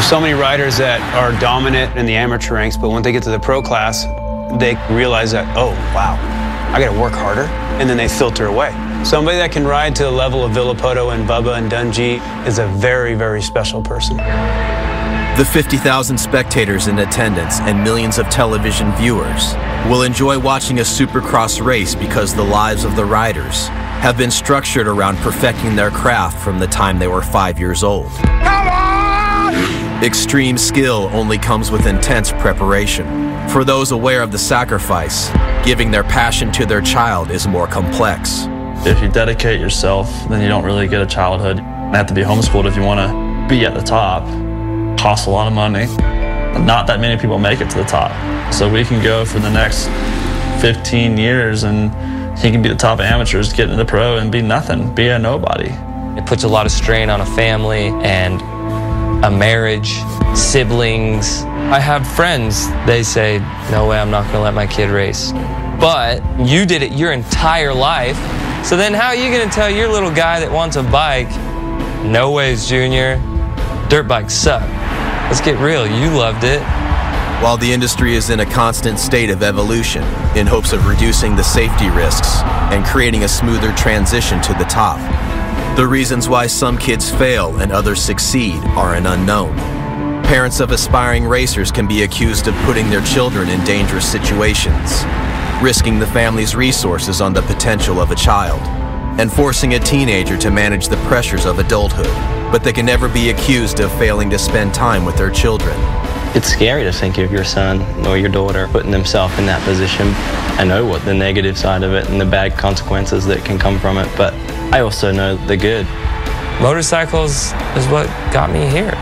There's so many riders that are dominant in the amateur ranks, but when they get to the pro class, they realize that, oh, wow, I got to work harder, and then they filter away. Somebody that can ride to the level of Villapoto and Bubba and Dungey is a very, very special person. The 50,000 spectators in attendance and millions of television viewers will enjoy watching a Supercross race because the lives of the riders have been structured around perfecting their craft from the time they were 5 years old. Come on! Extreme skill only comes with intense preparation. For those aware of the sacrifice, giving their passion to their child is more complex. If you dedicate yourself, then you don't really get a childhood. You have to be homeschooled if you want to be at the top. Costs a lot of money. Not that many people make it to the top. So we can go for the next 15 years and he can be the top amateurs, get into the pro and be nothing, be a nobody. It puts a lot of strain on a family and a marriage, siblings. I have friends, they say, no way, I'm not gonna let my kid race. But you did it your entire life. So then how are you gonna tell your little guy that wants a bike, no ways, Junior, dirt bikes suck. Let's get real, you loved it. While the industry is in a constant state of evolution in hopes of reducing the safety risks and creating a smoother transition to the top, the reasons why some kids fail and others succeed are an unknown. Parents of aspiring racers can be accused of putting their children in dangerous situations, risking the family's resources on the potential of a child, and forcing a teenager to manage the pressures of adulthood, but they can never be accused of failing to spend time with their children. It's scary to think of your son or your daughter putting themselves in that position. I know what the negative side of it and the bad consequences that can come from it, but I also know the good. Motorcycles is what got me here.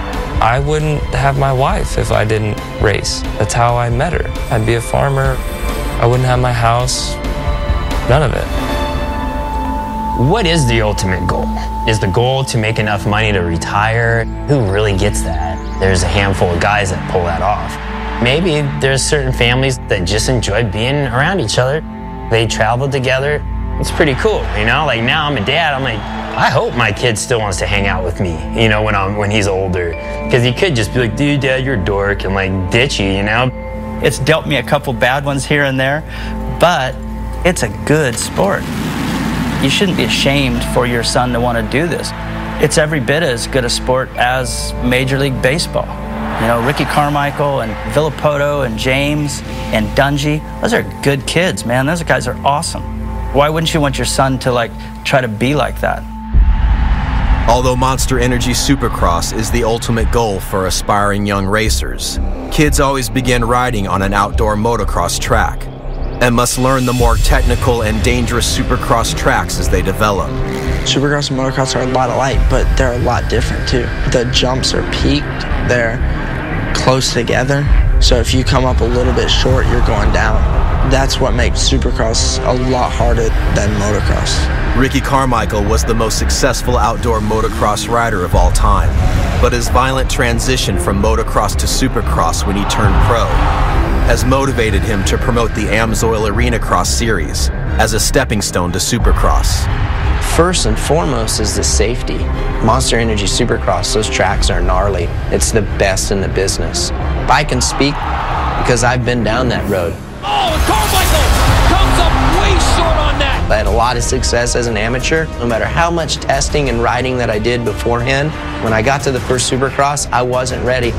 I wouldn't have my wife if I didn't race. That's how I met her. I'd be a farmer. I wouldn't have my house. None of it. What is the ultimate goal? Is the goal to make enough money to retire? Who really gets that? There's a handful of guys that pull that off. Maybe there's certain families that just enjoy being around each other. They travel together. It's pretty cool, you know? Like now I'm a dad, I'm like, I hope my kid still wants to hang out with me, you know, when he's older. Because he could just be like, dude, dad, you're a dork, and like ditch you, you know? It's dealt me a couple bad ones here and there, but it's a good sport. You shouldn't be ashamed for your son to want to do this. It's every bit as good a sport as Major League Baseball. You know, Ricky Carmichael and Villapoto and James and Dungey, those are good kids, man. Those guys are awesome. Why wouldn't you want your son to like try to be like that? Although Monster Energy Supercross is the ultimate goal for aspiring young racers, kids always begin riding on an outdoor motocross track and must learn the more technical and dangerous Supercross tracks as they develop. Supercross and motocross are a lot alike, but they're a lot different too. The jumps are peaked, they're close together, so if you come up a little bit short, you're going down. That's what makes Supercross a lot harder than motocross. Ricky Carmichael was the most successful outdoor motocross rider of all time, but his violent transition from motocross to Supercross when he turned pro has motivated him to promote the Amsoil Arena Cross Series as a stepping stone to Supercross. First and foremost is the safety. Monster Energy Supercross, those tracks are gnarly. It's the best in the business. I can speak because I've been down that road. Oh, Carmichael comes up way short on that. I had a lot of success as an amateur. No matter how much testing and riding that I did beforehand, when I got to the first Supercross, I wasn't ready.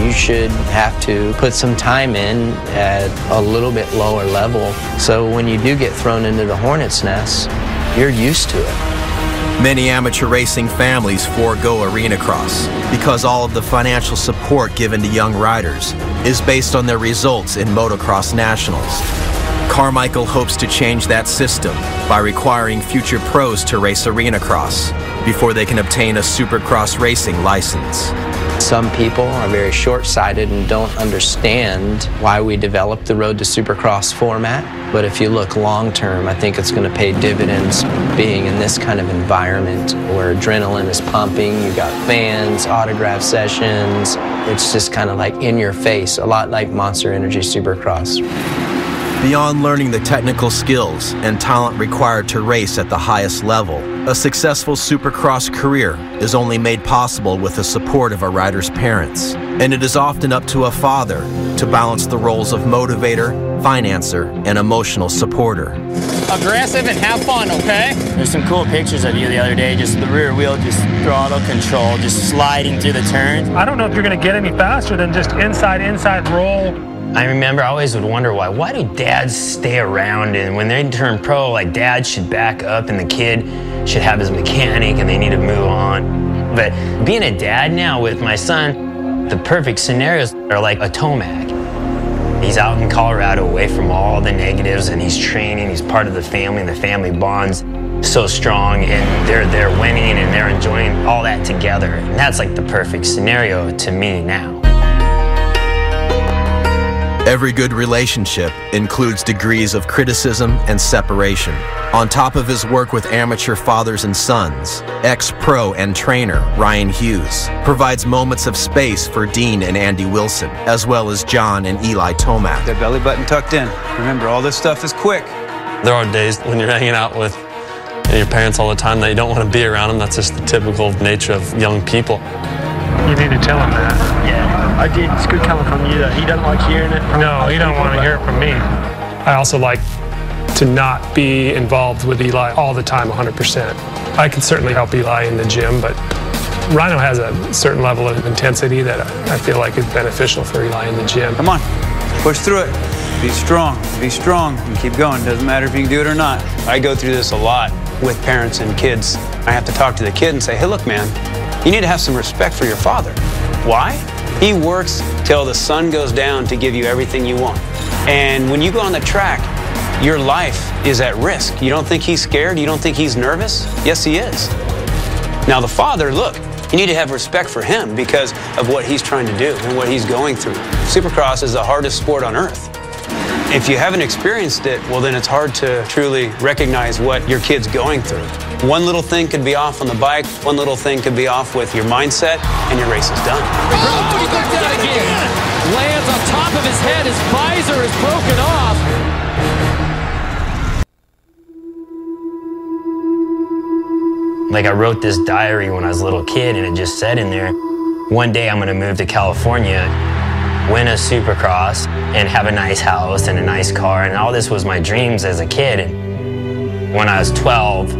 You should have to put some time in at a little bit lower level, so when you do get thrown into the hornet's nest, you're used to it. Many amateur racing families forego arena cross because all of the financial support given to young riders is based on their results in motocross nationals. Carmichael hopes to change that system by requiring future pros to race arena cross before they can obtain a Supercross racing license. Some people are very short-sighted and don't understand why we developed the Road to Supercross format. But if you look long-term, I think it's going to pay dividends being in this kind of environment where adrenaline is pumping, you got fans, autograph sessions. It's just kind of like in your face, a lot like Monster Energy Supercross. Beyond learning the technical skills and talent required to race at the highest level, a successful Supercross career is only made possible with the support of a rider's parents, and it is often up to a father to balance the roles of motivator, financer, and emotional supporter. Aggressive and have fun, okay? There's some cool pictures of you the other day, just the rear wheel, just throttle control, just sliding through the turns. I don't know if you're going to get any faster than just inside roll. I remember I always would wonder why do dads stay around, and when they turn pro, like dad should back up and the kid should have his mechanic and they need to move on. But being a dad now with my son, the perfect scenarios are like a Tomac. He's out in Colorado away from all the negatives and he's training, he's part of the family and the family bond's so strong and they're winning and they're enjoying all that together. And that's like the perfect scenario to me now. Every good relationship includes degrees of criticism and separation. On top of his work with amateur fathers and sons, ex-pro and trainer Ryan Hughes provides moments of space for Dean and Andy Wilson, as well as John and Eli Tomac. That belly button tucked in. Remember, all this stuff is quick. There are days when you're hanging out with your parents all the time that you don't want to be around them. That's just the typical nature of young people. You need to tell him that. Yeah, I did. It's good coming from you that he doesn't like hearing it. No, he don't want to hear it from me. I also like to not be involved with Eli all the time 100%. I can certainly help Eli in the gym, but Rhino has a certain level of intensity that I feel like is beneficial for Eli in the gym. Come on, push through it. Be strong, and keep going. Doesn't matter if you can do it or not. I go through this a lot with parents and kids. I have to talk to the kid and say, hey, look, man, you need to have some respect for your father. Why? He works till the sun goes down to give you everything you want. And when you go on the track, your life is at risk. You don't think he's scared? You don't think he's nervous? Yes, he is. Now, the father, look, you need to have respect for him because of what he's trying to do and what he's going through. Supercross is the hardest sport on earth. If you haven't experienced it, well, then it's hard to truly recognize what your kid's going through. One little thing could be off on the bike, one little thing could be off with your mindset, and your race is done. Oh, he got that again. Lands on top of his head. His visor is broken off. Like I wrote this diary when I was a little kid, and it just said in there, one day I'm going to move to California, win a Supercross, and have a nice house and a nice car, and all this was my dreams as a kid. And when I was 12,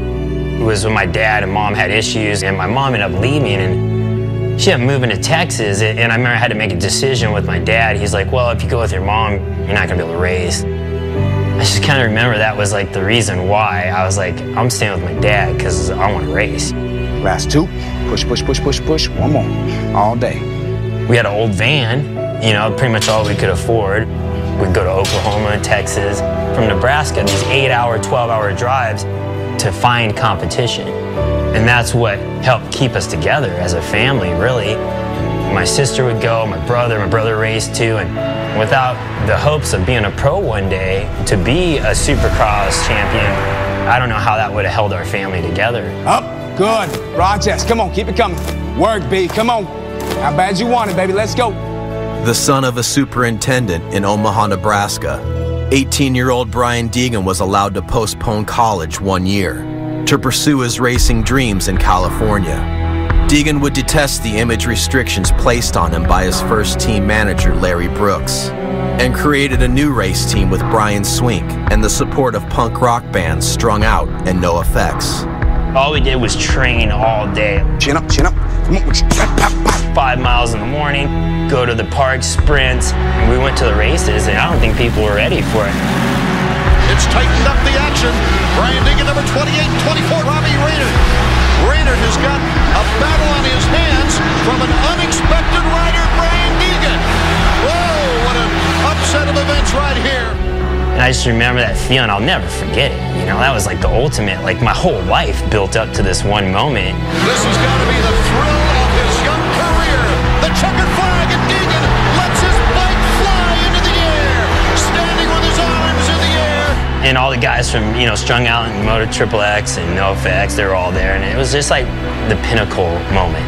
it was when my dad and mom had issues, and my mom ended up leaving, and she ended up moving to Texas, and I remember I had to make a decision with my dad. He's like, well, if you go with your mom, you're not going to be able to race. I just kind of remember that was like the reason why. I was like, I'm staying with my dad because I want to race. Last two, push, push, push, push, push, one more, all day. We had an old van, you know, pretty much all we could afford. We'd go to Oklahoma, Texas, from Nebraska, these 8-hour, 12-hour drives to find competition. And that's what helped keep us together as a family, really. My sister would go, my brother raced too, and without the hopes of being a pro one day, to be a Supercross champion, I don't know how that would have held our family together. Up, good, Rochester, come on, keep it coming. Work, B, come on. How bad you want it, baby, let's go. The son of a superintendent in Omaha, Nebraska, 18-year-old Brian Deegan was allowed to postpone college 1 year to pursue his racing dreams in California. Deegan would detest the image restrictions placed on him by his first team manager, Larry Brooks, and created a new race team with Brian Swink and the support of punk rock bands Strung Out and No Effects. All we did was train all day. Chin up, come on, 5 miles in the morning, go to the park, sprints, and we went to the races, and I don't think people were ready for it. It's tightened up the action. Brian Deegan, number 28-24, Robbie Raynard. Raynard has got a battle on his hands from an unexpected rider, Brian Deegan. Whoa, what an upset of events right here. And I just remember that feeling. I'll never forget it. You know, that was like the ultimate, like my whole life built up to this one moment. This has got to be the thrill of his young career. The checkered flag, and Deegan lets his bike fly into the air, standing with his arms in the air. And all the guys from, you know, Strung Out and Motor Triple X and No Effects, they were all there. And it was just like the pinnacle moment.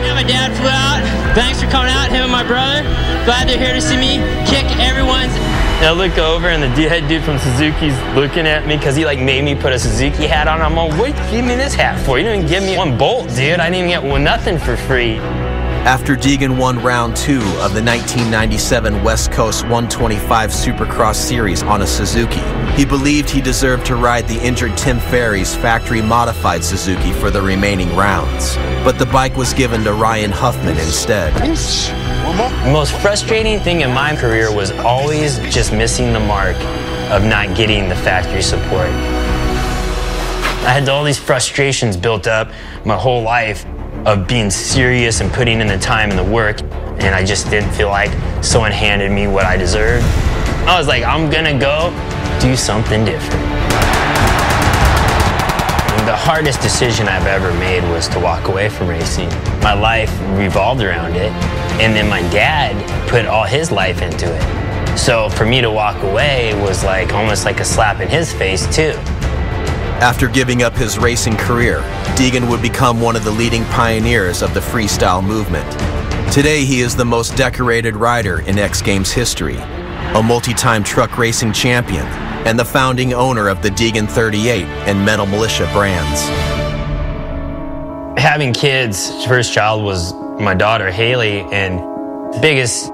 Yeah, my dad flew out. Thanks for coming out, him and my brother. Glad they're here to see me kick everyone's And I look over and the head dude from Suzuki's looking at me because he like made me put a Suzuki hat on. I'm like, what did you give me this hat for? You didn't give me one bolt, dude. I didn't even get nothing for free. After Deegan won round 2 of the 1997 West Coast 125 Supercross Series on a Suzuki, he believed he deserved to ride the injured Tim Ferry's factory-modified Suzuki for the remaining rounds. But the bike was given to Ryan Huffman instead. The most frustrating thing in my career was always just missing the mark of not getting the factory support. I had all these frustrations built up my whole life of being serious and putting in the time and the work, and I just didn't feel like someone handed me what I deserved. I was like, I'm gonna go do something different. The hardest decision I've ever made was to walk away from racing. My life revolved around it, and then my dad put all his life into it. So for me to walk away was like almost like a slap in his face too. After giving up his racing career, Deegan would become one of the leading pioneers of the freestyle movement. Today, he is the most decorated rider in X Games history, a multi-time truck racing champion, and the founding owner of the Deegan 38 and Metal Militia brands. Having kids, first child was my daughter Haley, and the biggest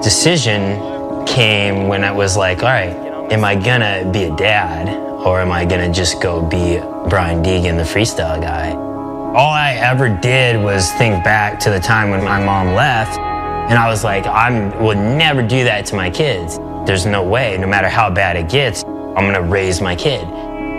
decision came when I was like, all right, am I gonna be a dad or am I gonna just go be Brian Deegan, the freestyle guy? All I ever did was think back to the time when my mom left, and I was like, I will never do that to my kids. There's no way, no matter how bad it gets, I'm gonna raise my kid.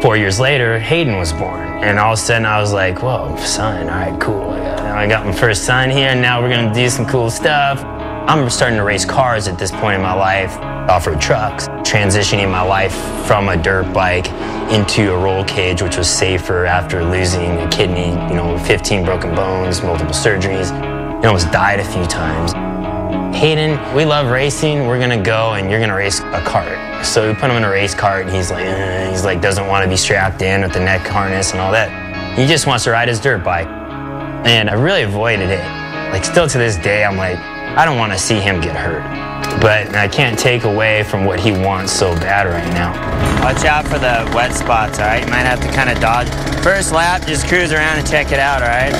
4 years later, Hayden was born, and all of a sudden I was like, whoa, son, all right, cool. I got my first son here, and now we're gonna do some cool stuff. I'm starting to race cars at this point in my life, off-road trucks, transitioning my life from a dirt bike into a roll cage, which was safer after losing a kidney, 15 broken bones, multiple surgeries, almost died a few times. Hayden, we love racing, we're gonna go and you're gonna race a cart. So we put him in a race cart and he's like doesn't want to be strapped in with the neck harness and all that. He just wants to ride his dirt bike. And I really avoided it. Like still to this day, I'm like, I don't want to see him get hurt. But I can't take away from what he wants so bad right now. Watch out for the wet spots, all right? You might have to kind of dodge. First lap, just cruise around and check it out, all right?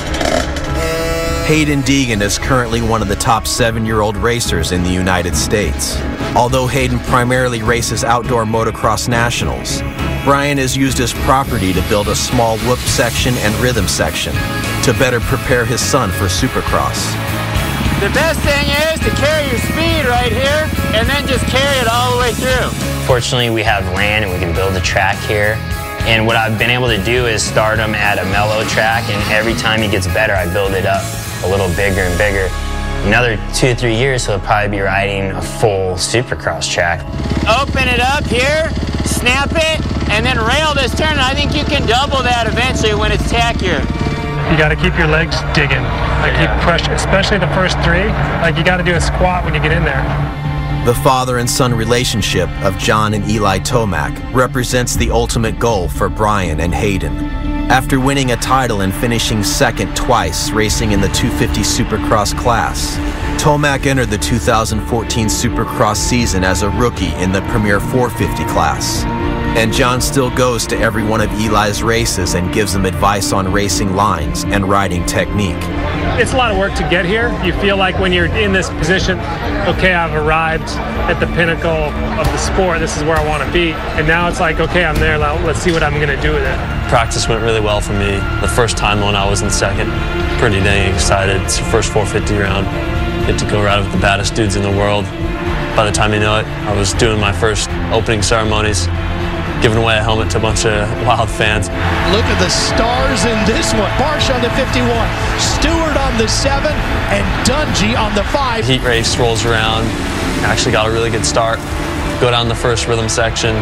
Hayden Deegan is currently one of the top 7-year-old racers in the United States. Although Hayden primarily races outdoor motocross nationals, Brian has used his property to build a small whoop section and rhythm section to better prepare his son for Supercross. The best thing is to carry your speed right here and then just carry it all the way through. Fortunately, we have land and we can build a track here. And what I've been able to do is start him at a mellow track, and every time he gets better, I build it up a little bigger and bigger. Another 2 or 3 years, he'll probably be riding a full Supercross track. Open it up here, snap it, and then rail this turn. I think you can double that eventually when it's tackier. You got to keep your legs digging. Like keep pushing, especially the first 3. Like you got to do a squat when you get in there. The father and son relationship of John and Eli Tomac represents the ultimate goal for Brian and Hayden. After winning a title and finishing second twice racing in the 250 Supercross class, Tomac entered the 2014 Supercross season as a rookie in the Premier 450 class. And John still goes to every one of Eli's races and gives him advice on racing lines and riding technique. It's a lot of work to get here. You feel like when you're in this position, okay, I've arrived at the pinnacle of the sport. This is where I want to be. And now it's like, okay, I'm there. Let's see what I'm going to do with it. Practice went really well for me. The first time when I was in second, pretty dang excited. It's the first 450 round. Get to go ride with the baddest dudes in the world. By the time you know it, I was doing my first opening ceremonies, giving away a helmet to a bunch of wild fans. Look at the stars in this one. Barsh on the 51, Stewart on the 7, and Dungy on the 5. Heat race rolls around. Actually got a really good start. Go down the first rhythm section,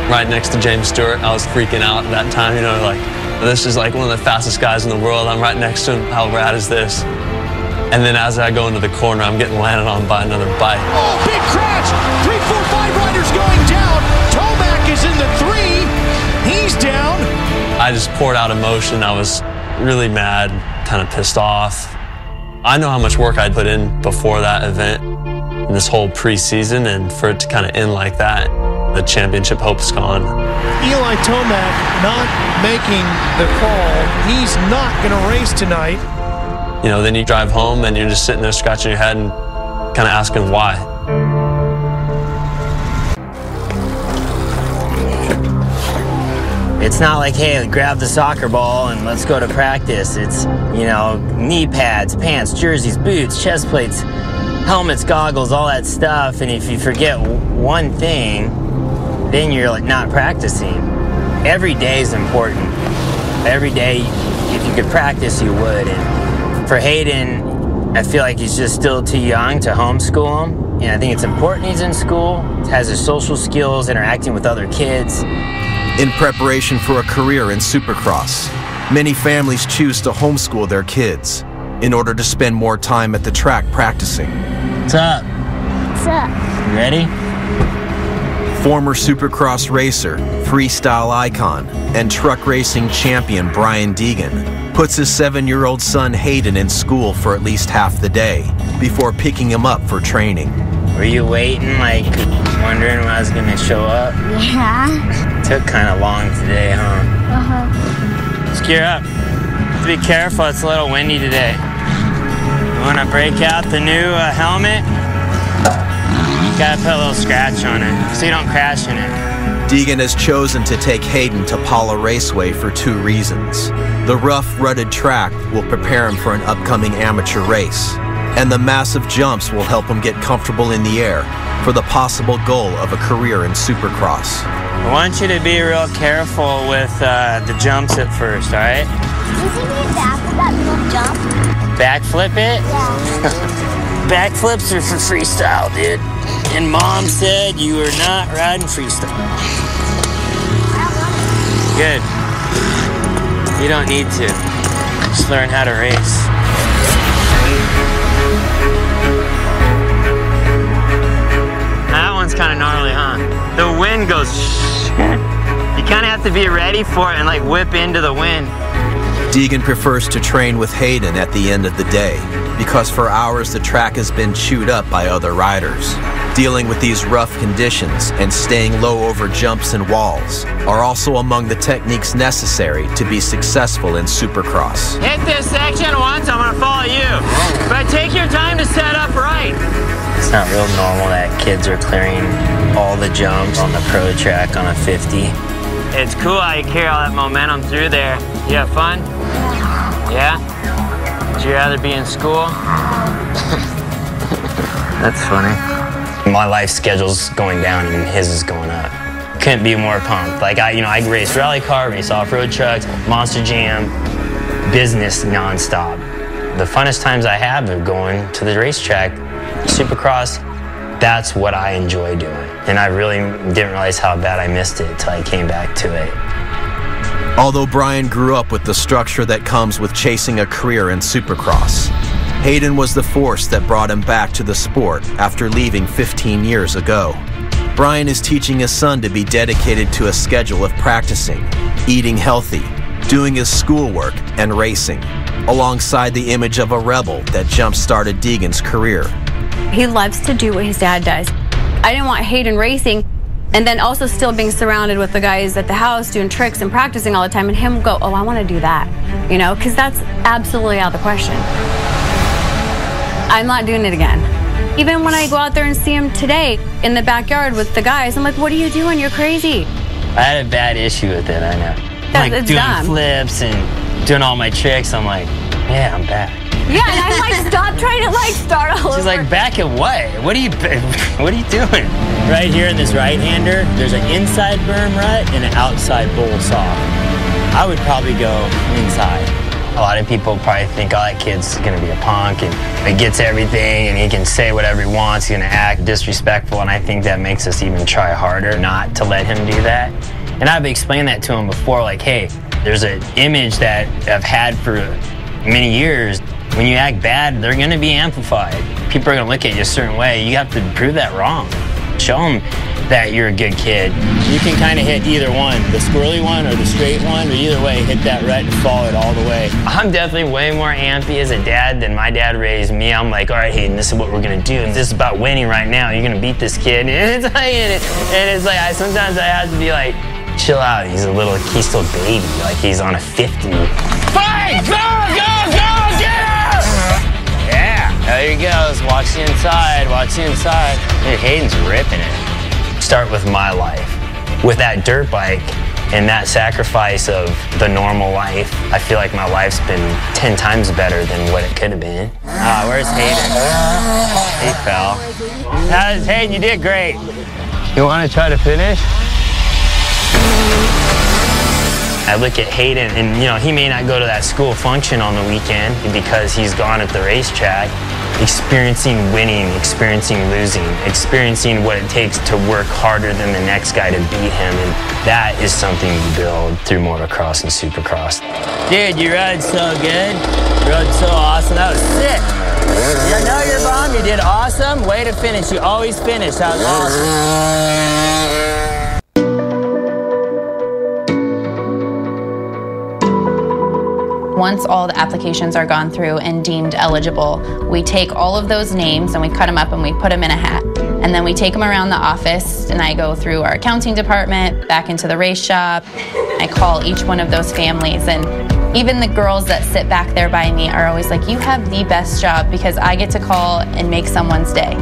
right next to James Stewart. I was freaking out at that time, like, this is like one of the fastest guys in the world. I'm right next to him. How rad is this? And then as I go into the corner, I'm getting landed on by another bike. Oh, big crash! 3, 4, 5 riders going down. Tomac is in the 3. He's down. I just poured out emotion. I was really mad, kind of pissed off. I know how much work I'd put in before that event. in this whole preseason, and for it to kind of end like that, the championship hope's gone. Eli Tomac not making the call. He's not going to race tonight. You know, then you drive home and you're just sitting there scratching your head and kind of asking why. It's not like, hey, grab the soccer ball and let's go to practice. It's, you know, knee pads, pants, jerseys, boots, chest plates, helmets, goggles, all that stuff. And if you forget one thing, then you're like not practicing. Every day is important. Every day, if you could practice, you would. And for Hayden, I feel like he's just still too young to homeschool him. And I think it's important he's in school, has his social skills, interacting with other kids. In preparation for a career in Supercross, many families choose to homeschool their kids in order to spend more time at the track practicing. What's up? What's up? You ready? Former Supercross racer, freestyle icon, and truck racing champion Brian Deegan puts his 7-year-old son Hayden in school for at least half the day before picking him up for training. Were you waiting, like, wondering when I was going to show up? Yeah. Took kind of long today, huh? Uh-huh. Just gear up. Be careful, it's a little windy today. You want to break out the new helmet? You gotta put a little scratch on it so you don't crash in it. Deegan has chosen to take Hayden to Paula Raceway for 2 reasons. The rough, rutted track will prepare him for an upcoming amateur race, and the massive jumps will help him get comfortable in the air for the possible goal of a career in Supercross. I want you to be real careful with the jumps at first, all right? Isn't it backflip that little jump? Backflip it? Yeah. Backflips are for freestyle, dude. And Mom said you were not riding freestyle. Good. You don't need to. Just learn how to race. That one's kind of gnarly, huh? The wind goes You kind of have to be ready for it and like whip into the wind. Deegan prefers to train with Hayden at the end of the day because for hours the track has been chewed up by other riders. Dealing with these rough conditions and staying low over jumps and walls are also among the techniques necessary to be successful in Supercross. Hit this section once, I'm gonna follow you. But take your time to set up right. It's not real normal that kids are clearing all the jumps on the pro track on a 50. It's cool how you carry all that momentum through there. You have fun? Yeah? Would you rather be in school? That's funny. My life schedule's going down and his is going up. Couldn't be more pumped. Like I race rally car, race off-road trucks, Monster Jam, business nonstop. The funnest times I have are going to the racetrack, Supercross. That's what I enjoy doing. And I really didn't realize how bad I missed it until I came back to it. Although Brian grew up with the structure that comes with chasing a career in Supercross, Hayden was the force that brought him back to the sport after leaving 15 years ago. Brian is teaching his son to be dedicated to a schedule of practicing, eating healthy, doing his schoolwork, and racing, alongside the image of a rebel that jump-started Deegan's career. He loves to do what his dad does. I didn't want Hayden racing and then also still being surrounded with the guys at the house doing tricks and practicing all the time and him go, oh, I want to do that, you know, because that's absolutely out of the question. I'm not doing it again. Even when I go out there and see him today in the backyard with the guys, I'm like, what are you doing? You're crazy. I had a bad issue with it, I know. Like it's doing dumb. flips and doing all my tricks, I'm like, yeah, I'm back. Yeah, and I'm like, stop trying to like start all over. She's like, back at what? What are you doing? Right here in this right-hander, there's an inside berm rut and an outside bowl saw. I would probably go inside. A lot of people probably think, oh, that kid's gonna be a punk and he gets everything and he can say whatever he wants, he's gonna act disrespectful, and I think that makes us even try harder not to let him do that. And I've explained that to him before, like, hey, there's an image that I've had for many years. When you act bad, they're gonna be amplified. People are gonna look at you a certain way. You have to prove that wrong. Show them that you're a good kid. You can kind of hit either one, the squirrely one or the straight one, or either way, hit that rut and follow it all the way. I'm definitely way more ampy as a dad than my dad raised me. I'm like, all right, Hayden, this is what we're gonna do. And this is about winning right now. You're gonna beat this kid. And it's like, sometimes I have to be like, chill out. He's still a baby. Like he's on a 50. Fight! Go, go, go, get her! Yeah, there he goes. Watch the inside, watch the inside. Dude, Hayden's ripping it. Start with my life. With that dirt bike and that sacrifice of the normal life, I feel like my life's been 10 times better than what it could have been. Where's Hayden? He fell. Hayden, you did great. You want to try to finish? I look at Hayden and, he may not go to that school function on the weekend because he's gone at the racetrack, experiencing winning, experiencing losing, experiencing what it takes to work harder than the next guy to beat him. And that is something you build through motocross and supercross. Dude, you rode so good. You rode so awesome. That was sick. I know you're bomb. You did awesome. Way to finish. You always finish. That was awesome. Once all the applications are gone through and deemed eligible, we take all of those names and we cut them up and we put them in a hat. And then we take them around the office and I go through our accounting department, back into the race shop. I call each one of those families, and even the girls that sit back there by me are always like, you have the best job because I get to call and make someone's day.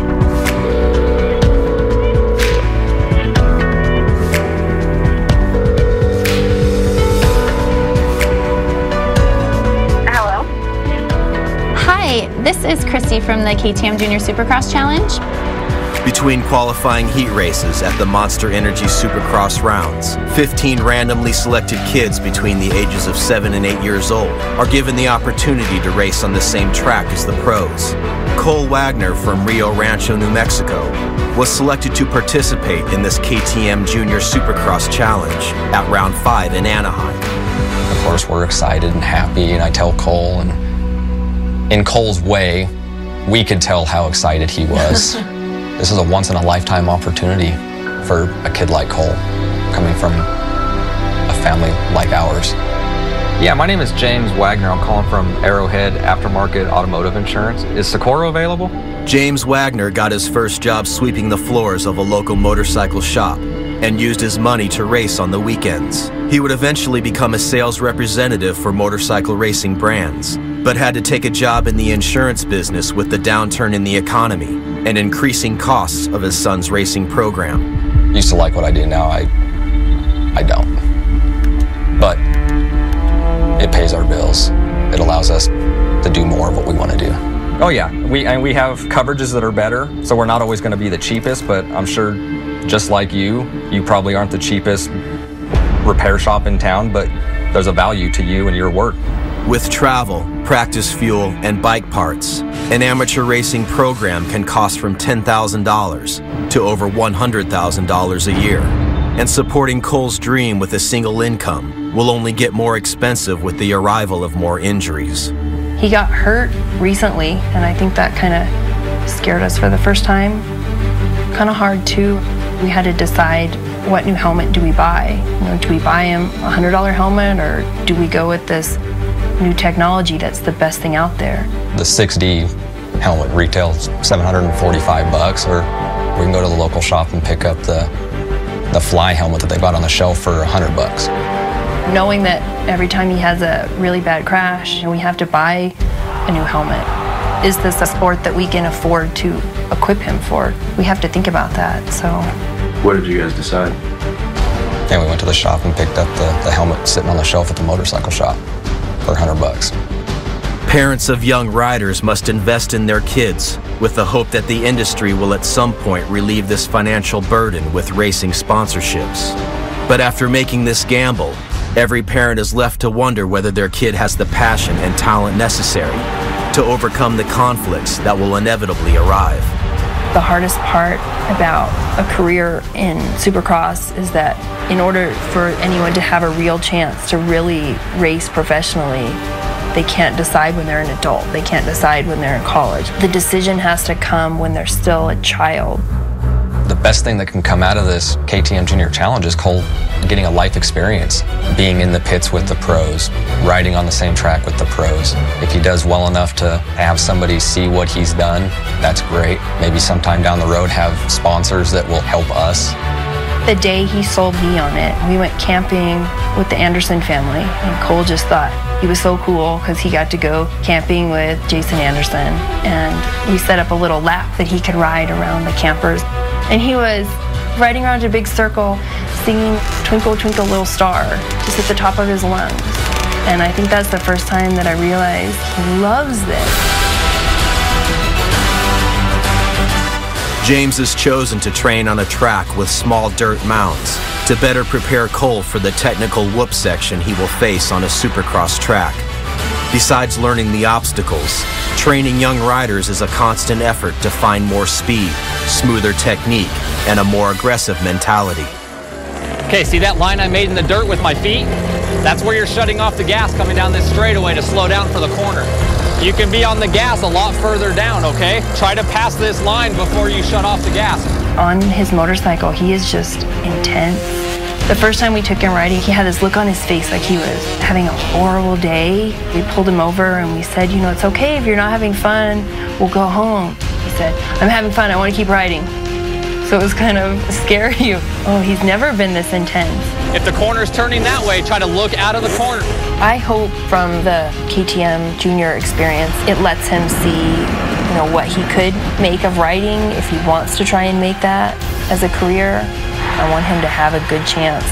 This is Christy from the KTM Junior Supercross Challenge. Between qualifying heat races at the Monster Energy Supercross rounds, 15 randomly selected kids between the ages of 7 and 8 years old are given the opportunity to race on the same track as the pros. Cole Wagner from Rio Rancho, New Mexico, was selected to participate in this KTM Junior Supercross Challenge at round 5 in Anaheim. Of course, we're excited and happy, and I tell Cole, and in Cole's way, we could tell how excited he was. This is a once-in-a-lifetime opportunity for a kid like Cole, coming from a family like ours. Yeah, my name is James Wagner. I'm calling from Arrowhead Aftermarket Automotive Insurance. Is Socorro available? James Wagner got his first job sweeping the floors of a local motorcycle shop and used his money to race on the weekends. He would eventually become a sales representative for motorcycle racing brands, but had to take a job in the insurance business with the downturn in the economy and increasing costs of his son's racing program. Used to like what I do now, I don't. But it pays our bills. It allows us to do more of what we want to do. Oh yeah, we have coverages that are better, so we're not always going to be the cheapest, but I'm sure just like you probably aren't the cheapest repair shop in town, but there's a value to you and your work. With travel, practice fuel, and bike parts, an amateur racing program can cost from $10,000 to over $100,000 a year. And supporting Cole's dream with a single income will only get more expensive with the arrival of more injuries. He got hurt recently, and I think that kind of scared us for the first time. Kind of hard too. We had to decide, what new helmet do we buy? Do we buy him a $100 helmet, or do we go with this new technology that's the best thing out there? The 6D helmet retails $745, or we can go to the local shop and pick up the Fly helmet that they got on the shelf for $100. Knowing that every time he has a really bad crash and we have to buy a new helmet, is this a sport that we can afford to equip him for? We have to think about that. So what did you guys decide? Yeah, we went to the shop and picked up the helmet sitting on the shelf at the motorcycle shop for $100. Parents of young riders must invest in their kids with the hope that the industry will at some point relieve this financial burden with racing sponsorships. But after making this gamble, every parent is left to wonder whether their kid has the passion and talent necessary to overcome the conflicts that will inevitably arrive. The hardest part about a career in Supercross is that in order for anyone to have a real chance to really race professionally, they can't decide when they're an adult. They can't decide when they're in college. The decision has to come when they're still a child. The Best thing that can come out of this KTM Junior Challenge is Cole getting a life experience, being in the pits with the pros, riding on the same track with the pros. If he does well enough to have somebody see what he's done, that's great. Maybe sometime down the road have sponsors that will help us. The day he sold me on it, we went camping with the Anderson family, and Cole just thought he was so cool because he got to go camping with Jason Anderson, and we set up a little lap that he could ride around the campers. And he was riding around in a big circle, singing Twinkle, Twinkle, Little Star, just at the top of his lungs. And I think that's the first time that I realized he loves this. James has chosen to train on a track with small dirt mounds to better prepare Cole for the technical whoop section he will face on a Supercross track. Besides learning the obstacles, training young riders is a constant effort to find more speed, smoother technique, and a more aggressive mentality. Okay, see that line I made in the dirt with my feet? That's where you're shutting off the gas coming down this straightaway to slow down for the corner. You can be on the gas a lot further down, okay? Try to pass this line before you shut off the gas. On his motorcycle, he is just intense. The first time we took him riding, he had this look on his face like he was having a horrible day. We pulled him over and we said, you know, it's okay if you're not having fun, we'll go home. He said, I'm having fun, I want to keep riding. So it was kind of scary. Oh, he's never been this intense. If the corner's turning that way, try to look out of the corner. I hope from the KTM Junior experience, it lets him see, you know, what he could make of riding if he wants to try and make that as a career. I want him to have a good chance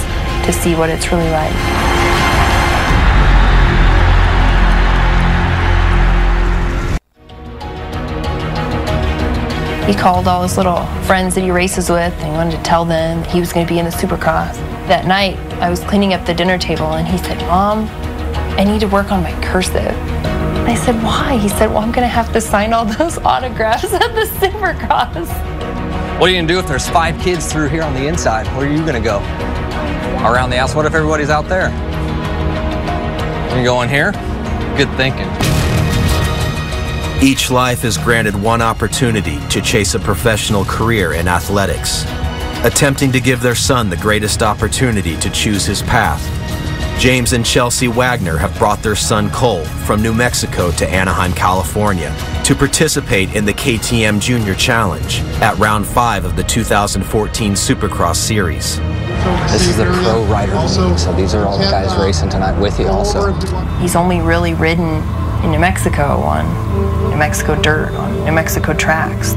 to see what it's really like. He called all his little friends that he races with and he wanted to tell them he was going to be in the Supercross. That night, I was cleaning up the dinner table and he said, Mom, I need to work on my cursive. And I said, why? He said, well, I'm going to have to sign all those autographs at the Supercross. What are you going to do if there's 5 kids through here on the inside? Where are you going to go? Around the outside? What if everybody's out there? You go in here? Good thinking. Each life is granted one opportunity to chase a professional career in athletics, attempting to give their son the greatest opportunity to choose his path. James and Chelsea Wagner have brought their son Cole from New Mexico to Anaheim, California to participate in the KTM Junior Challenge at round 5 of the 2014 Supercross Series. This is the pro rider meeting, so these are all the guys racing tonight with you also. He's only really ridden in New Mexico on New Mexico dirt, on New Mexico tracks.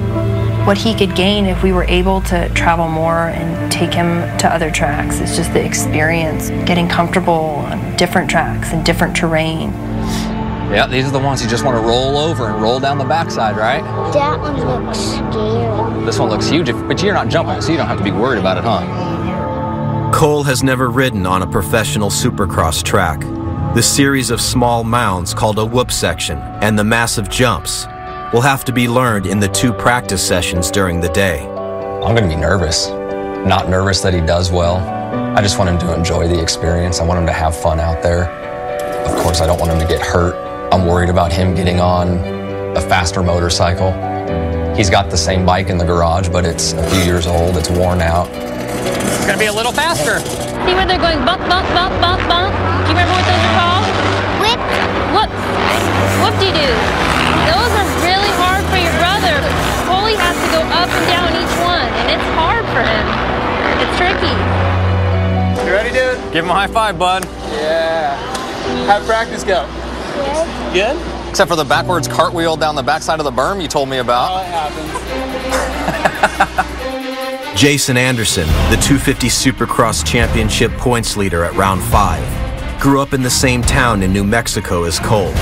What he could gain if we were able to travel more and take him to other tracks is just the experience, getting comfortable on different tracks and different terrain. Yeah, these are the ones you just want to roll over and roll down the backside, right? That one looks scary. This one looks huge, but you're not jumping, so you don't have to be worried about it, huh? Cole has never ridden on a professional Supercross track. The series of small mounds called a whoop section and the massive jumps will have to be learned in the 2 practice sessions during the day. I'm going to be nervous. Not nervous that he does well. I just want him to enjoy the experience. I want him to have fun out there. Of course, I don't want him to get hurt. I'm worried about him getting on a faster motorcycle. He's got the same bike in the garage, but it's a few years old. It's worn out. It's going to be a little faster. See where they're going bump, bump, bump, bump, bump? Do you remember what those are called? Whip. Whoops. Whoop-de-doo. Those are really hard for your brother. Coley has to go up and down each one, and it's hard for him. It's tricky. You ready, dude? Give him a high five, bud. Yeah. How'd practice go? Good. Good? Except for the backwards cartwheel down the backside of the berm you told me about. Oh, it happens. Jason Anderson, the 250 Supercross Championship points leader at round 5, grew up in the same town in New Mexico as Cole.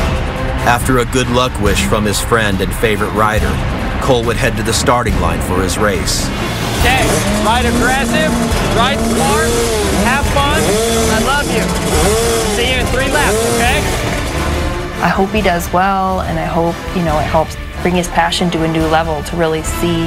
After a good luck wish from his friend and favorite rider, Cole would head to the starting line for his race. Okay, ride aggressive, ride smart, have fun, I love you. See you in 3 laps, okay? I hope he does well, and I hope, you know, it helps bring his passion to a new level to really see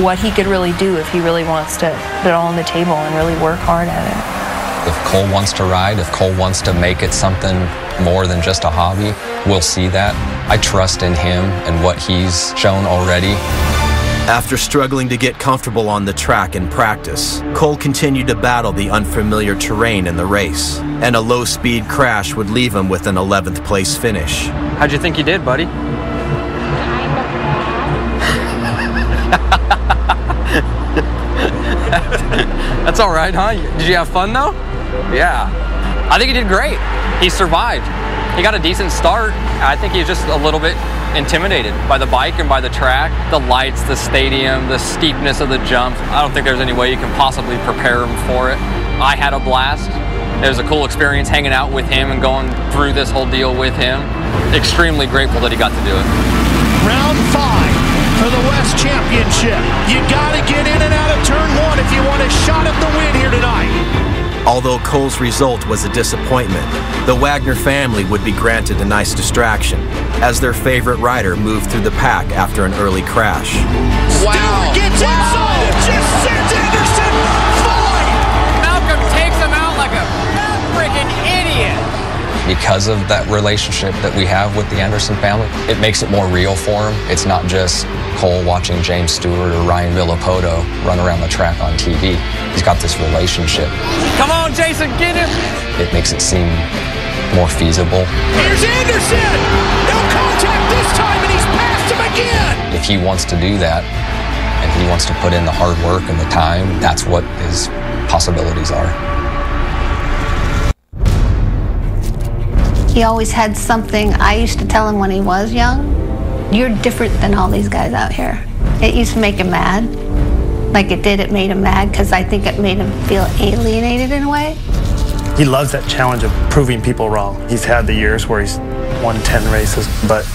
what he could really do if he really wants to put it all on the table and really work hard at it. If Cole wants to ride, if Cole wants to make it something more than just a hobby, we'll see that. I trust in him and what he's shown already. After struggling to get comfortable on the track in practice, Cole continued to battle the unfamiliar terrain in the race, and a low-speed crash would leave him with an 11th place finish. How'd you think you did, buddy? That's all right, huh? Did you have fun, though? Yeah. I think he did great. He survived. He got a decent start. I think he was just a little bit intimidated by the bike and by the track, the lights, the stadium, the steepness of the jump. I don't think there's any way you can possibly prepare him for it. I had a blast. It was a cool experience hanging out with him and going through this whole deal with him. Extremely grateful that he got to do it. Round 5 for the West Championship. You got to get in and out of turn 1 if you want a shot at the win here tonight. Although Cole's result was a disappointment, the Wagner family would be granted a nice distraction as their favorite rider moved through the pack after an early crash. Wow. Stewart gets inside and just sends Anderson flying. Malcolm takes him out like a freaking idiot. Because of that relationship that we have with the Anderson family, it makes it more real for him. It's not just Cole watching James Stewart or Ryan Villapoto run around the track on TV. He's got this relationship. Come on, Jason, get him! It makes it seem more feasible. Here's Anderson! No contact this time, and he's passed him again! If he wants to do that, and he wants to put in the hard work and the time, that's what his possibilities are. He always had something. I used to tell him when he was young, you're different than all these guys out here. It used to make him mad. Like it did, it made him mad because I think it made him feel alienated in a way. He loves that challenge of proving people wrong. He's had the years where he's won 10 races, but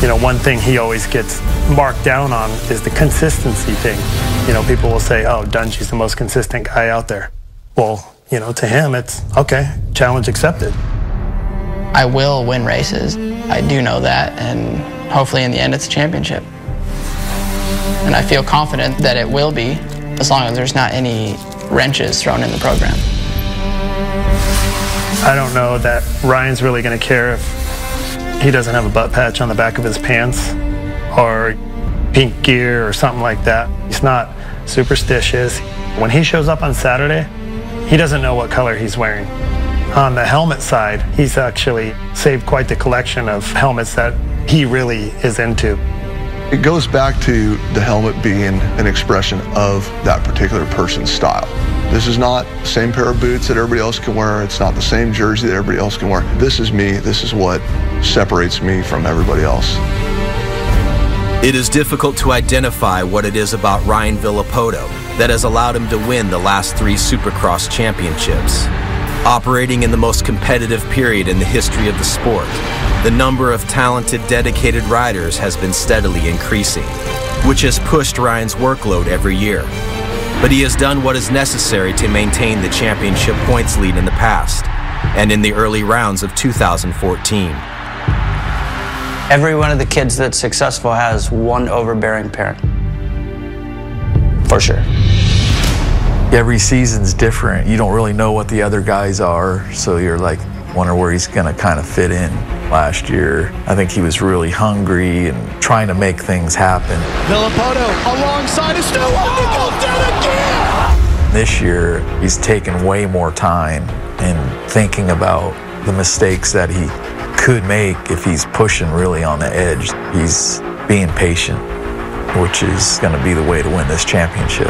you know, one thing he always gets marked down on is the consistency thing. You know, people will say, oh, Dungey's the most consistent guy out there. Well, you know, to him, it's okay, challenge accepted. I will win races. I do know that, and hopefully in the end it's a championship. And I feel confident that it will be, as long as there's not any wrenches thrown in the program. I don't know that Ryan's really going to care if he doesn't have a butt patch on the back of his pants or pink gear or something like that. He's not superstitious. When he shows up on Saturday, he doesn't know what color he's wearing. On the helmet side, he's actually saved quite the collection of helmets that he really is into. It goes back to the helmet being an expression of that particular person's style. This is not the same pair of boots that everybody else can wear. It's not the same jersey that everybody else can wear. This is me. This is what separates me from everybody else. It is difficult to identify what it is about Ryan Villapoto that has allowed him to win the last 3 Supercross championships. Operating in the most competitive period in the history of the sport, the number of talented, dedicated riders has been steadily increasing, which has pushed Ryan's workload every year. But he has done what is necessary to maintain the championship points lead in the past and in the early rounds of 2014. Every one of the kids that's successful has one overbearing parent. For sure. Every season's different. You don't really know what the other guys are, so you're like, wonder where he's gonna kind of fit in. Last year, I think he was really hungry and trying to make things happen. Villapoto alongside of Stewart, and he goes down again! This year, he's taken way more time in thinking about the mistakes that he could make if he's pushing really on the edge. He's being patient, which is gonna be the way to win this championship.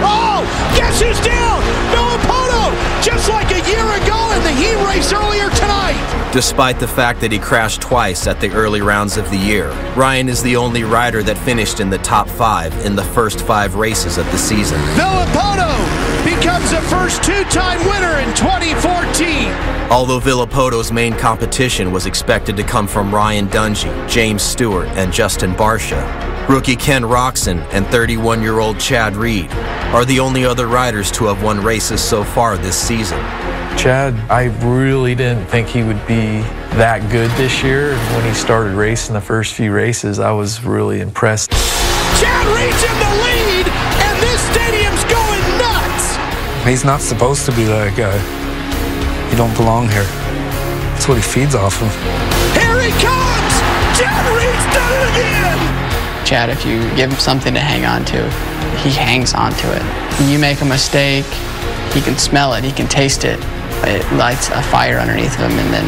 Oh, guess who's down? Villapoto, just like a year ago in the heat race earlier tonight. Despite the fact that he crashed twice at the early rounds of the year, Ryan is the only rider that finished in the top 5 in the first 5 races of the season. Villapoto becomes the first 2-time winner in 2014. Although Villapoto's main competition was expected to come from Ryan Dungey, James Stewart, and Justin Barcia, rookie Ken Roxon and 31-year-old Chad Reed are the only other riders to have won races so far this season. Chad, I really didn't think he would be that good this year. When he started racing the first few races, I was really impressed. Chad Reed's in the lead, and this stadium's going nuts! He's not supposed to be that guy. He don't belong here. That's what he feeds off of. Here he comes! Chad Reed's done it again! Chad, if you give him something to hang on to, he hangs on to it. You make a mistake, he can smell it, he can taste it. It lights a fire underneath him, and then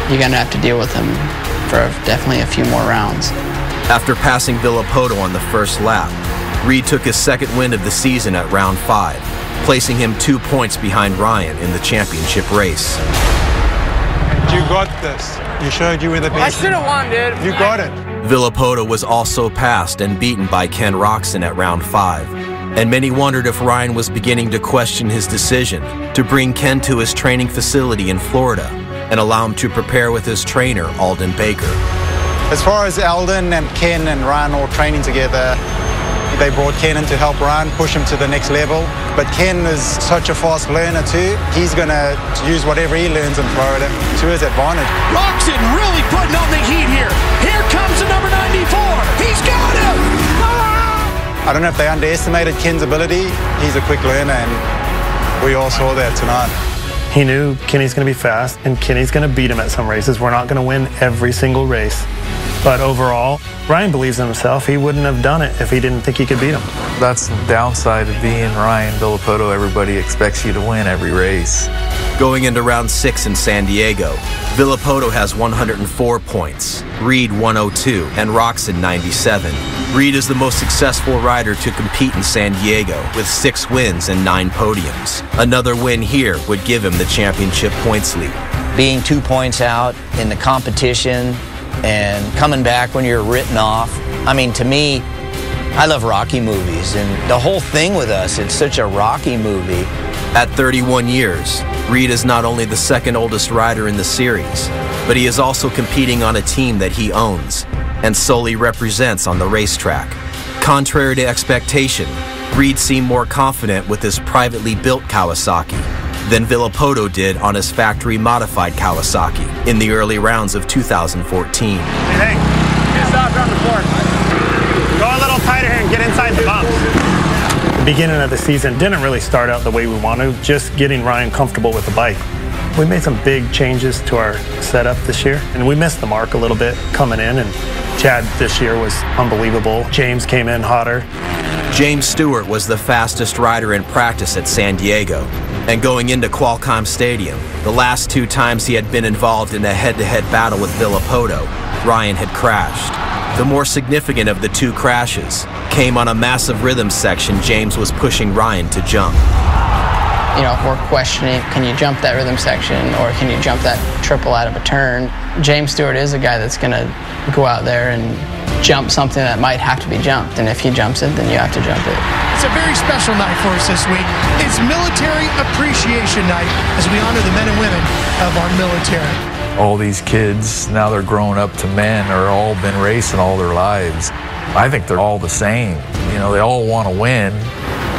you're going to have to deal with him for definitely a few more rounds. After passing Villapoto on the first lap, Reed took his second win of the season at round 5, placing him 2 points behind Ryan in the championship race. You got this. You showed you were the best. I should have won, dude. You got it. Villapoto was also passed and beaten by Ken Roxon at round 5, and many wondered if Ryan was beginning to question his decision to bring Ken to his training facility in Florida and allow him to prepare with his trainer, Alden Baker. As far as Alden and Ken and Ryan all training together, they brought Ken in to help Ryan push him to the next level. But Ken is such a fast learner too. He's going to use whatever he learns and throw it to his advantage. Roxon really putting on the heat here. Here comes the number 94. He's got him. I don't know if they underestimated Ken's ability. He's a quick learner, and we all saw that tonight. He knew Kenny's going to be fast, and Kenny's going to beat him at some races. We're not going to win every single race. But overall, Ryan believes in himself. He wouldn't have done it if he didn't think he could beat him. That's the downside of being Ryan Villapoto. Everybody expects you to win every race. Going into round 6 in San Diego, Villapoto has 104 points, Reed 102, and Roxon 97. Reed is the most successful rider to compete in San Diego with 6 wins and 9 podiums. Another win here would give him the championship points lead. Being 2 points out in the competition and coming back when you're written off. I mean, to me, I love Rocky movies, and the whole thing with us, it's such a Rocky movie. At 31 years, Reed is not only the second oldest rider in the series, but he is also competing on a team that he owns and solely represents on the racetrack. Contrary to expectation, Reed seemed more confident with his privately built Kawasaki than Villapoto did on his factory-modified Kawasaki in the early rounds of 2014. Hey, stop around the floor. Go a little tighter here and get inside the bumps. The beginning of the season didn't really start out the way we wanted, just getting Ryan comfortable with the bike. We made some big changes to our setup this year, and we missed the mark a little bit coming in, and Chad this year was unbelievable. James came in hotter. James Stewart was the fastest rider in practice at San Diego, and going into Qualcomm Stadium, the last 2 times he had been involved in a head-to-head battle with Villapoto, Ryan had crashed. The more significant of the 2 crashes came on a massive rhythm section James was pushing Ryan to jump. You know, if we're questioning, can you jump that rhythm section or can you jump that triple out of a turn? James Stewart is a guy that's going to go out there and jump something that might have to be jumped, and if he jumps it, then you have to jump it. It's a very special night for us this week. It's Military Appreciation Night as we honor the men and women of our military. All these kids, now they're growing up to men, are all been racing all their lives. I think they're all the same. You know, they all want to win,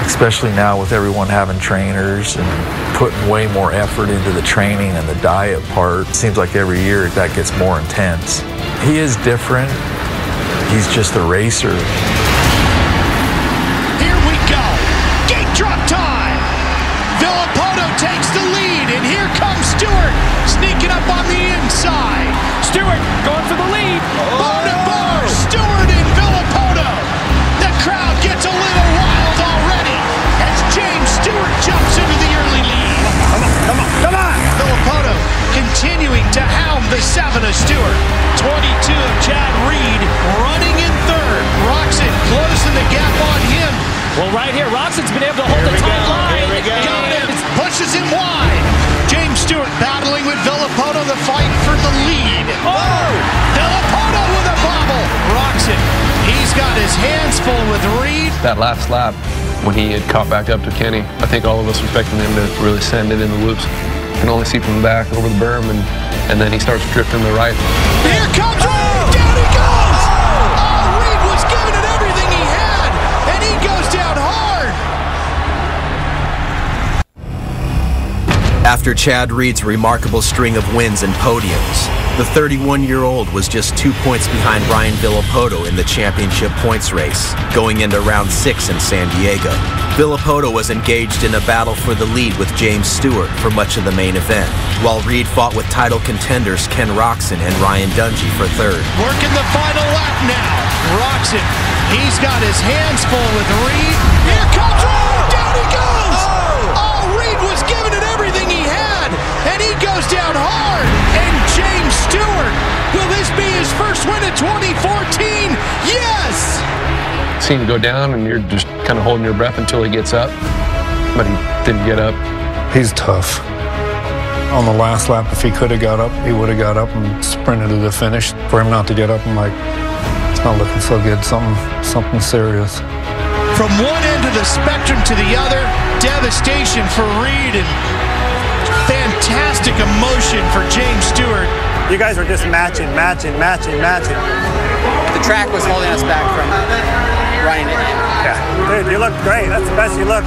especially now with everyone having trainers and putting way more effort into the training and the diet part. It seems like every year that gets more intense. He is different. He's just a racer. Here we go. Gate drop time. Villapoto takes the lead, and here comes Stewart sneaking up on the inside. Stewart going for the lead. Bar to bar, Stewart and Villapoto. The crowd gets a little wild already as James Stewart jumps into the early lead. Come on. Villapoto continuing to hound the 7 of Stewart. 22 of Chad Reed running in 3rd. Roxon closing the gap on him. Well, right here, Roxon's been able to hold the tight line. Got him, pushes him wide. James Stewart battling with Villapoto, the fight for the lead. Oh! Villapoto with a bobble. Roxon, he's got his hands full with Reed. That last lap, when he had caught back up to Kenny, I think all of us were expecting him to really send it in the loops. You can only see from the back over the berm, and then he starts drifting to the right. Here comes Reed. Down he goes. Oh, Reed was giving it everything he had, and he goes down hard. After Chad Reed's remarkable string of wins and podiums, the 31-year-old was just 2 points behind Ryan Villopoto in the championship points race, going into round 6 in San Diego. Villopoto was engaged in a battle for the lead with James Stewart for much of the main event, while Reed fought with title contenders Ken Roczen and Ryan Dungey for third. Working the final lap now. Roczen, he's got his hands full with Reed. Here comes Reed, down he goes! Oh, Reed was giving it everything he had, and he goes down hard. And James Stewart, will this be his first win of 2014? Yes! Seen him go down, and you're just kind of holding your breath until he gets up, but he didn't get up. He's tough. On the last lap, if he could have got up, he would have got up and sprinted to the finish. For him not to get up, I'm like, it's not looking so good, something serious. From one end of the spectrum to the other, devastation for Reed and fantastic emotion for James Stewart. You guys were just matching. The track was holding us back from running it. Yeah, dude, you look great. That's the best you look.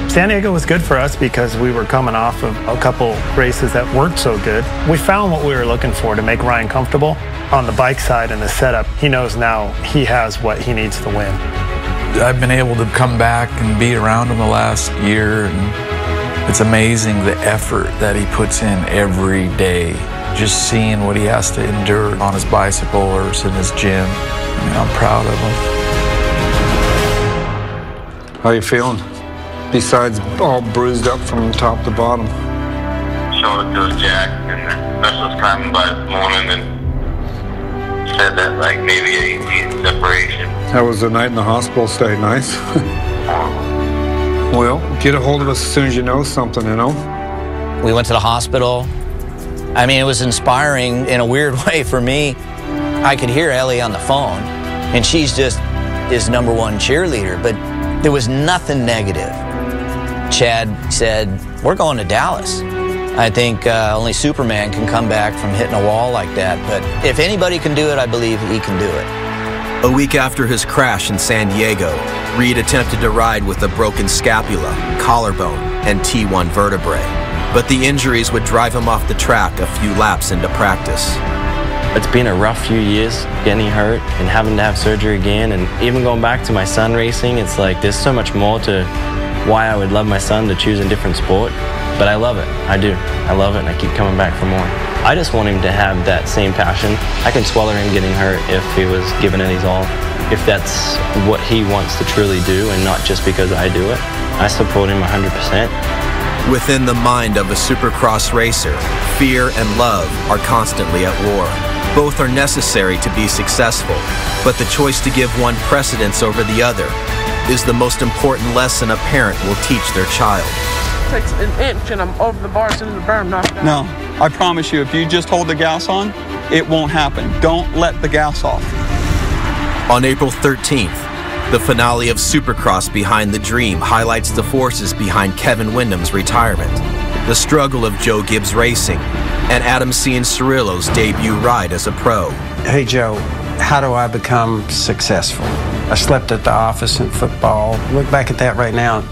San Diego was good for us because we were coming off of a couple races that weren't so good. We found what we were looking for to make Ryan comfortable. On the bike side and the setup, he knows now he has what he needs to win. I've been able to come back and be around him the last year, and it's amazing the effort that he puts in every day. Just seeing what he has to endure on his bicycle or in his gym. I mean, I'm proud of him. How you feeling? Besides all bruised up from top to bottom. Showed it to his jack, and the specialist came by this morning and said that like maybe an 18 separation. How was the night in the hospital stay? Nice? Well, get a hold of us as soon as you know something, you know? We went to the hospital. I mean, it was inspiring in a weird way for me. I could hear Ellie on the phone, and she's just his #1 cheerleader, but there was nothing negative. Chad said, we're going to Dallas. I think only Superman can come back from hitting a wall like that, but if anybody can do it, I believe he can do it. A week after his crash in San Diego, Reed attempted to ride with a broken scapula, collarbone, and T1 vertebrae. But the injuries would drive him off the track a few laps into practice. It's been a rough few years getting hurt and having to have surgery again, and even going back to my son racing, it's like there's so much more to why I would love my son to choose a different sport. But I love it. I do. I love it, and I keep coming back for more. I just want him to have that same passion. I can swallow him getting hurt if he was giving it his all. If that's what he wants to truly do and not just because I do it, I support him 100%. Within the mind of a Supercross racer, fear and love are constantly at war. Both are necessary to be successful, but the choice to give one precedence over the other is the most important lesson a parent will teach their child. It takes an inch and I'm over the bars into the berm, knocked down. No, I promise you, if you just hold the gas on, it won't happen. Don't let the gas off. On April 13th, the finale of Supercross Behind the Dream highlights the forces behind Kevin Windham's retirement, the struggle of Joe Gibbs Racing, and Adam Cianciarulo's debut ride as a pro. Hey Joe, how do I become successful? I slept at the office in football. Look back at that right now,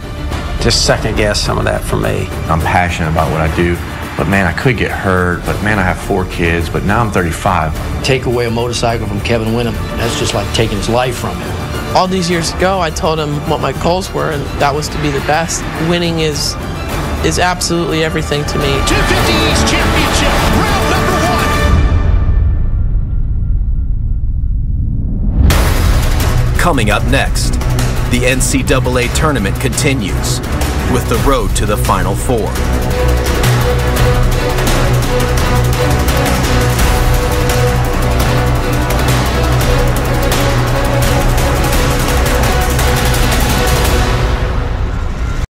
just second guess some of that for me. I'm passionate about what I do, but man, I could get hurt, but man, I have 4 kids, but now I'm 35. Take away a motorcycle from Kevin Windham, that's just like taking his life from him. All these years ago, I told him what my goals were, and that was to be the best. Winning is absolutely everything to me. 250 East Championship, round number 1. Coming up next, the NCAA tournament continues with the road to the Final Four.